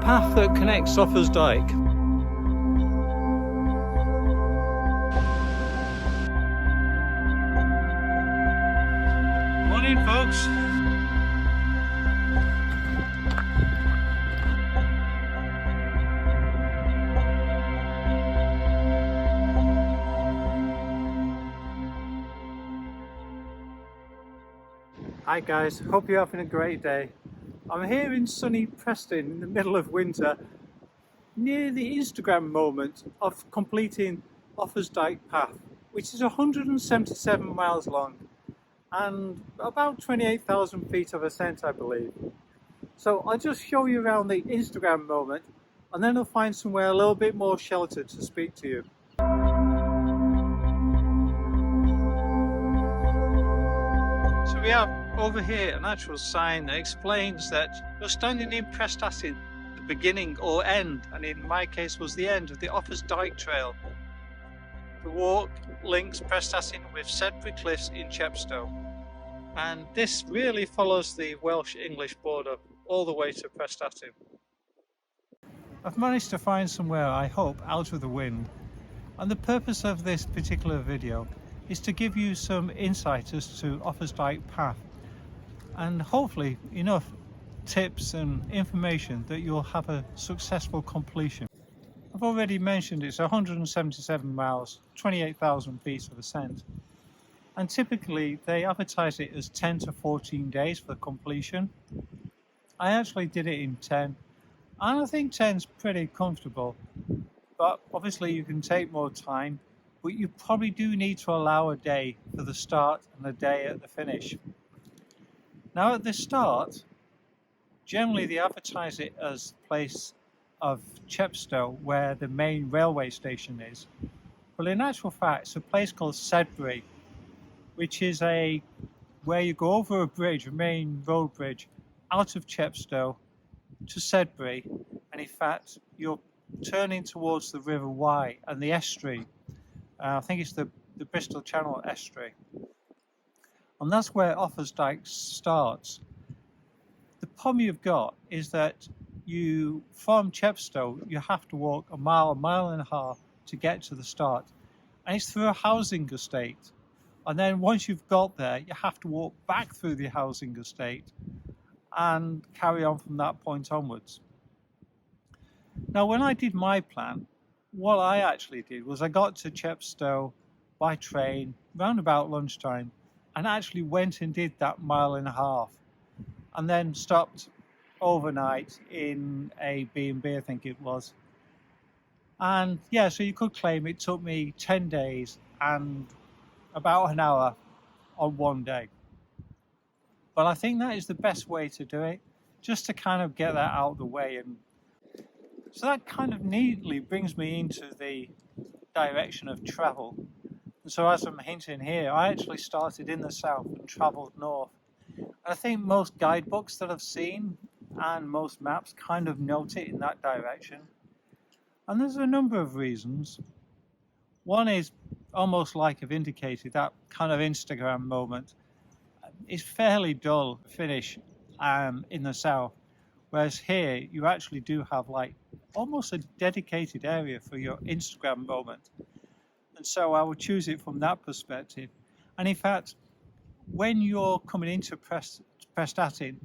path that connects Offa's Dyke. Morning, folks. Hi guys, hope you're having a great day. I'm here in sunny Preston in the middle of winter, near the Instagram moment of completing Offa's Dyke path, which is 177 miles long and about 28,000 feet of ascent, I believe. So I'll just show you around the Instagram moment and then I'll find somewhere a little bit more sheltered to speak to you. So we have over here an actual sign that explains that you're standing in Prestatyn, the beginning or end, and in my case was the end of the Offa's Dyke Trail. The walk links Prestatyn with Sedbury Cliffs in Chepstow, and this really follows the Welsh-English border all the way to Prestatyn. I've managed to find somewhere, I hope, out of the wind, and the purpose of this particular video is to give you some insight as to Offa's Dyke path, and hopefully enough tips and information that you'll have a successful completion. I've already mentioned it's 177 miles, 28,000 feet of ascent, and typically they advertise it as 10 to 14 days for completion. I actually did it in 10, and I think 10's pretty comfortable, but obviously you can take more time, but you probably do need to allow a day for the start and a day at the finish. Now at the start, generally they advertise it as the place of Chepstow where the main railway station is. But in actual fact, it's a place called Sedbury, which is where you go over a bridge, a main road bridge, out of Chepstow to Sedbury. And in fact, you're turning towards the River Wye and the estuary. I think it's the Bristol Channel estuary. And that's where Offa's Dyke starts. The problem you've got is that from Chepstow, you have to walk a mile and a half to get to the start. And it's through a housing estate. And then once you've got there, you have to walk back through the housing estate and carry on from that point onwards. Now, when I did my plan, what I actually did was I got to Chepstow by train round about lunchtime, and actually went and did that mile and a half, and then stopped overnight in a B&B, I think it was. And yeah, so you could claim it took me 10 days and about an hour on one day. But I think that is the best way to do it, just to kind of get that out of the way. And so that kind of neatly brings me into the direction of travel. And so as I'm hinting here, I actually started in the south and travelled north. And I think most guidebooks that I've seen and most maps kind of note it in that direction. And there's a number of reasons. One is, almost like I've indicated, that kind of Instagram moment. It's fairly dull finish in the south. Whereas here, you actually do have like almost a dedicated area for your Instagram moment. And so I would choose it from that perspective. And in fact, when you're coming into Prestatyn,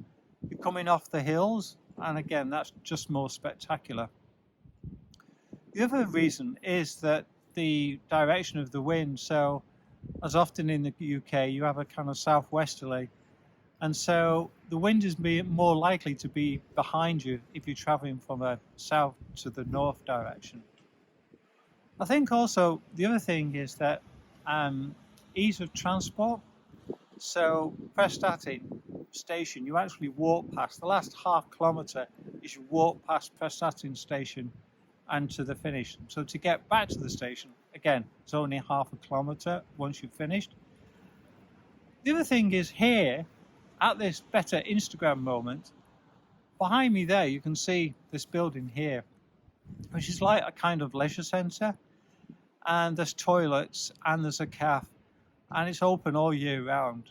you're coming off the hills. And again, that's just more spectacular. The other reason is that the direction of the wind. So as often in the UK, you have a kind of southwesterly. And so the wind is more likely to be behind you if you're traveling from a south to the north direction. I think also the other thing is that ease of transport. So Prestatyn station, you actually walk past. The last half kilometre is you walk past Prestatyn station and to the finish. So to get back to the station, again, it's only half a kilometre once you've finished. The other thing is here, at this better Instagram moment, behind me there you can see this building here, which is like a kind of leisure centre, and there's toilets and there's a cafe, and it's open all year round.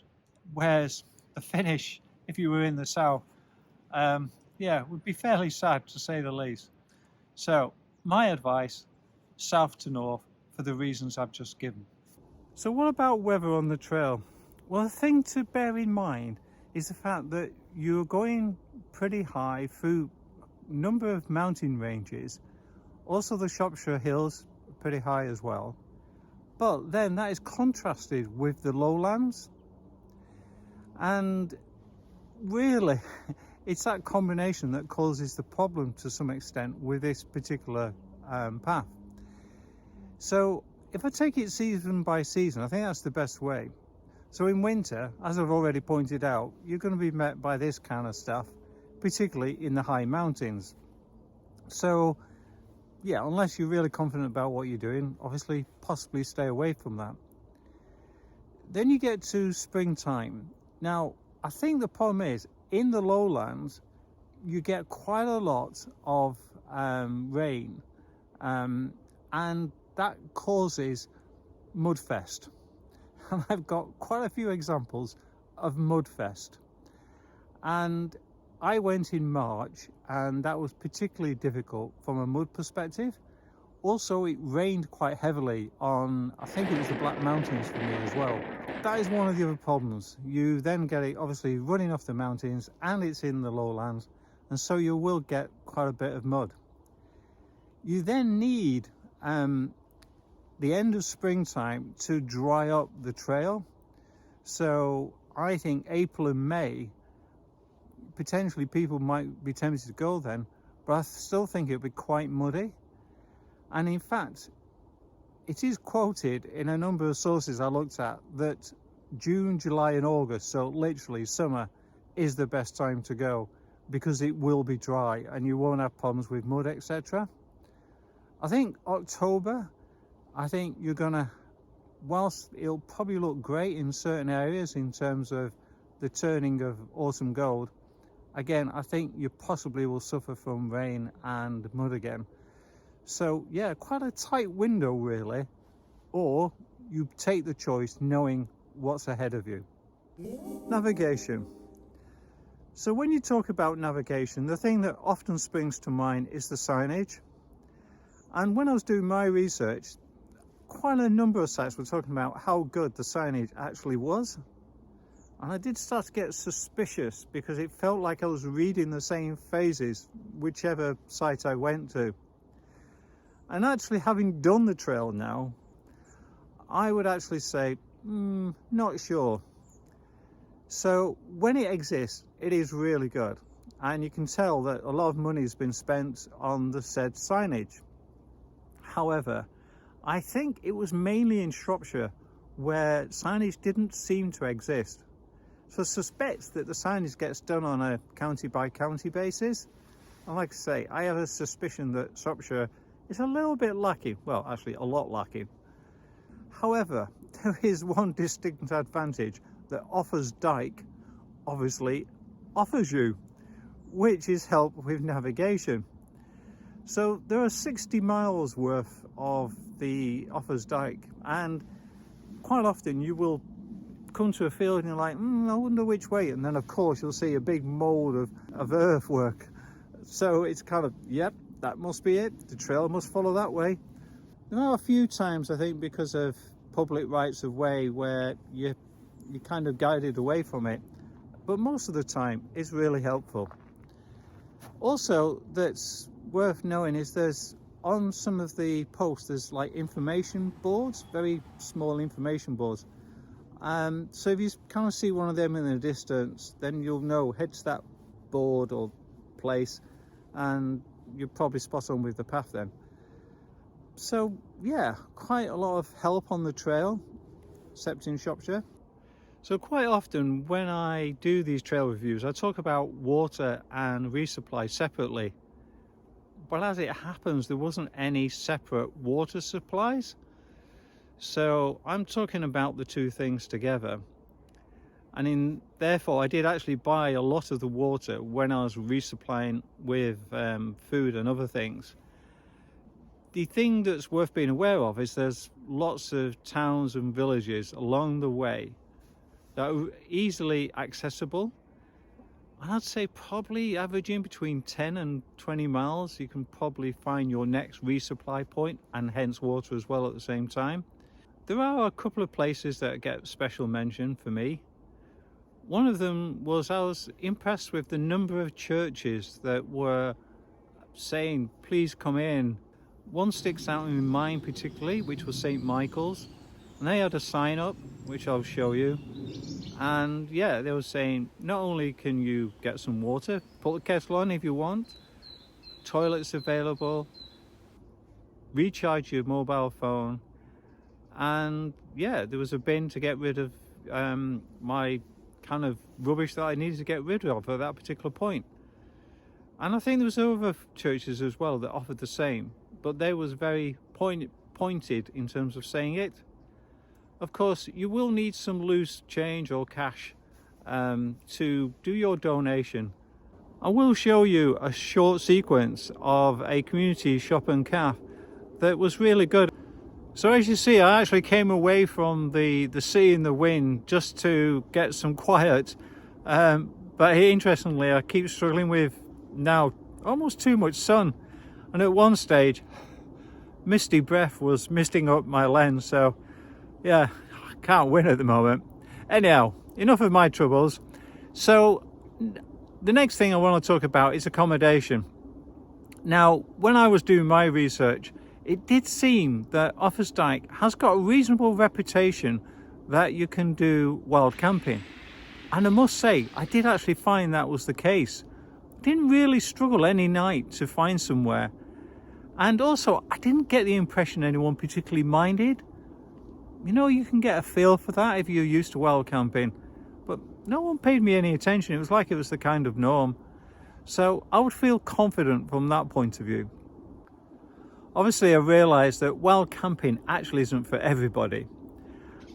Whereas the finish, if you were in the south, yeah, would be fairly sad to say the least. So my advice, south to north, for the reasons I've just given. So what about weather on the trail? Well, the thing to bear in mind is the fact that you're going pretty high through a number of mountain ranges. Also the Shropshire Hills are pretty high as well. But then that is contrasted with the lowlands. And really, it's that combination that causes the problem to some extent with this particular path. So if I take it season by season, I think that's the best way. So in winter, as I've already pointed out, you're going to be met by this kind of stuff, particularly in the high mountains. So yeah, unless you're really confident about what you're doing, obviously possibly stay away from that. Then you get to springtime. Now, I think the problem is, in the lowlands, you get quite a lot of rain, and that causes mudfest. And I've got quite a few examples of mudfest. And I went in March, and that was particularly difficult from a mud perspective. Also, it rained quite heavily on, I think it was the Black Mountains for me as well. That is one of the other problems. You then get it obviously running off the mountains, and it's in the lowlands, and so you will get quite a bit of mud. You then need the end of springtime to dry up the trail. So I think April and May, potentially people might be tempted to go then, but I still think it'll be quite muddy. And in fact, it is quoted in a number of sources I looked at that June, July and August, so literally summer, is the best time to go because it will be dry and you won't have problems with mud, etc. I think October, I think you're gonna, whilst it'll probably look great in certain areas in terms of the turning of autumn gold, again, I think you possibly will suffer from rain and mud again. So yeah, quite a tight window really, or you take the choice knowing what's ahead of you. Navigation. So when you talk about navigation, the thing that often springs to mind is the signage. And when I was doing my research, quite a number of sites were talking about how good the signage actually was. And I did start to get suspicious because it felt like I was reading the same phrases whichever site I went to. And actually, having done the trail now, I would actually say, not sure. So when it exists, it is really good. And you can tell that a lot of money has been spent on the said signage. However, I think it was mainly in Shropshire where signage didn't seem to exist. So I suspect that the signage gets done on a county by county basis. And like I say, I have a suspicion that Shropshire is a little bit lacking. Well, actually a lot lacking. However, there is one distinct advantage that Offa's Dyke obviously offers you, which is help with navigation. So there are 60 miles worth of the Offa's Dyke, and quite often you will come to a field and you're like, I wonder which way, and then of course you'll see a big mould of earthwork. So it's kind of, yep, that must be it, the trail must follow that way. There are a few times, I think, because of public rights of way where you're kind of guided away from it, but most of the time it's really helpful. Also, that's worth knowing is there's on some of the posts there's like information boards, very small information boards. So if you kind of see one of them in the distance, then you'll know, head to that board or place, and you're probably spot on with the path then. So yeah, quite a lot of help on the trail, except in Shropshire. So quite often when I do these trail reviews, I talk about water and resupply separately. But as it happens, there wasn't any separate water supplies. So I'm talking about the two things together. And therefore, I did actually buy a lot of the water when I was resupplying with food and other things. The thing that's worth being aware of is there's lots of towns and villages along the way that are easily accessible. And I'd say probably averaging between 10 and 20 miles, you can probably find your next resupply point, and hence water as well at the same time. There are a couple of places that get special mention for me. One of them was, I was impressed with the number of churches that were saying, please come in. One sticks out in mind particularly, which was St. Michael's, and they had a sign up, which I'll show you. And yeah, they were saying, not only can you get some water, put the kettle on if you want, toilets available, recharge your mobile phone, and yeah, there was a bin to get rid of my kind of rubbish that I needed to get rid of at that particular point. And I think there was other churches as well that offered the same, but they was very pointed in terms of saying it. Of course, you will need some loose change or cash to do your donation. I will show you a short sequence of a community shop and cafe that was really good. So as you see, I actually came away from the sea and the wind just to get some quiet. But interestingly, I keep struggling with now almost too much sun. And at one stage, misty breath was misting up my lens. So yeah, I can't win at the moment. Anyhow, enough of my troubles. So the next thing I want to talk about is accommodation. Now, when I was doing my research, it did seem that Offa's Dyke has got a reasonable reputation that you can do wild camping. And I must say, I did actually find that was the case. I didn't really struggle any night to find somewhere. And also, I didn't get the impression anyone particularly minded. You know, you can get a feel for that if you're used to wild camping. But no one paid me any attention. It was like it was the kind of norm. So I would feel confident from that point of view. Obviously, I realised that wild camping actually isn't for everybody.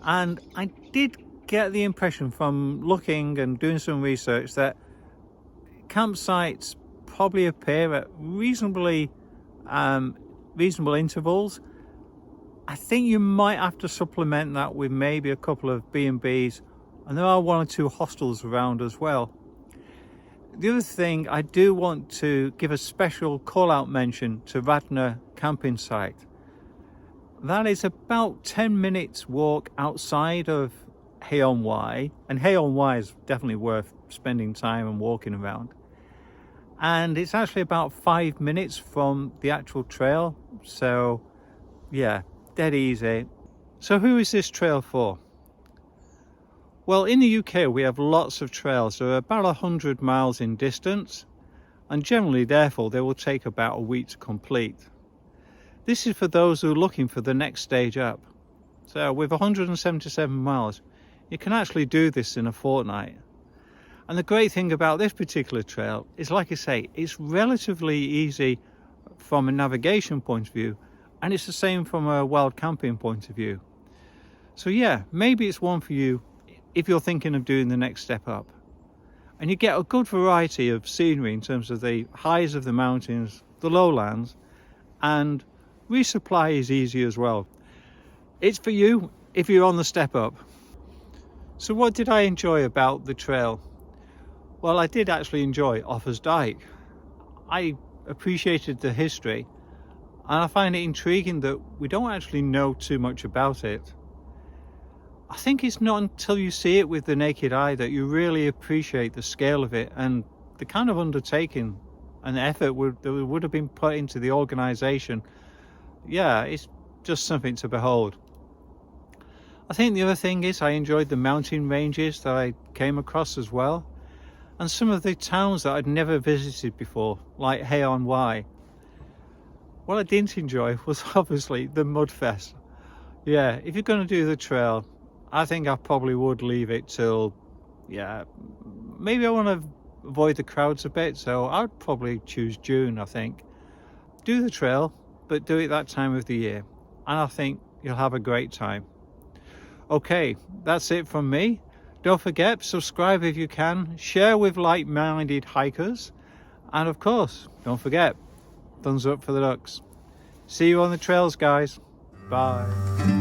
And I did get the impression from looking and doing some research that campsites probably appear at reasonable intervals. I think you might have to supplement that with maybe a couple of B&Bs, and there are one or two hostels around as well. The other thing, I do want to give a special call-out mention to Radnor camping site. That is about 10 minutes walk outside of Hay-on-Wye, and Hay-on-Wye is definitely worth spending time and walking around. And it's actually about 5 minutes from the actual trail, so yeah, dead easy. So who is this trail for? Well, in the UK we have lots of trails. They're about 100 miles in distance, and generally therefore they will take about a week to complete. This is for those who are looking for the next stage up. So with 177 miles, you can actually do this in a fortnight. And the great thing about this particular trail is, like I say, it's relatively easy from a navigation point of view, and it's the same from a wild camping point of view. So yeah, maybe it's one for you if you're thinking of doing the next step up. And you get a good variety of scenery in terms of the highs of the mountains, the lowlands, and resupply is easy as well. It's for you if you're on the step up. So what did I enjoy about the trail? Well, I did actually enjoy Offa's Dyke. I appreciated the history, and I find it intriguing that we don't actually know too much about it. I think it's not until you see it with the naked eye that you really appreciate the scale of it and the kind of undertaking and effort that would have been put into the organisation. Yeah, it's just something to behold. I think the other thing is I enjoyed the mountain ranges that I came across as well, and some of the towns that I'd never visited before, like Hay-on-Wye. What I didn't enjoy was obviously the mudfest. Yeah, if you're going to do the trail, I think I probably would leave it till, yeah, maybe I want to avoid the crowds a bit, so I'd probably choose June, I think. Do the trail, but do it that time of the year, and I think you'll have a great time. Okay, that's it from me. Don't forget, subscribe if you can, share with like-minded hikers, and of course, don't forget, thumbs up for the ducks. See you on the trails, guys. Bye.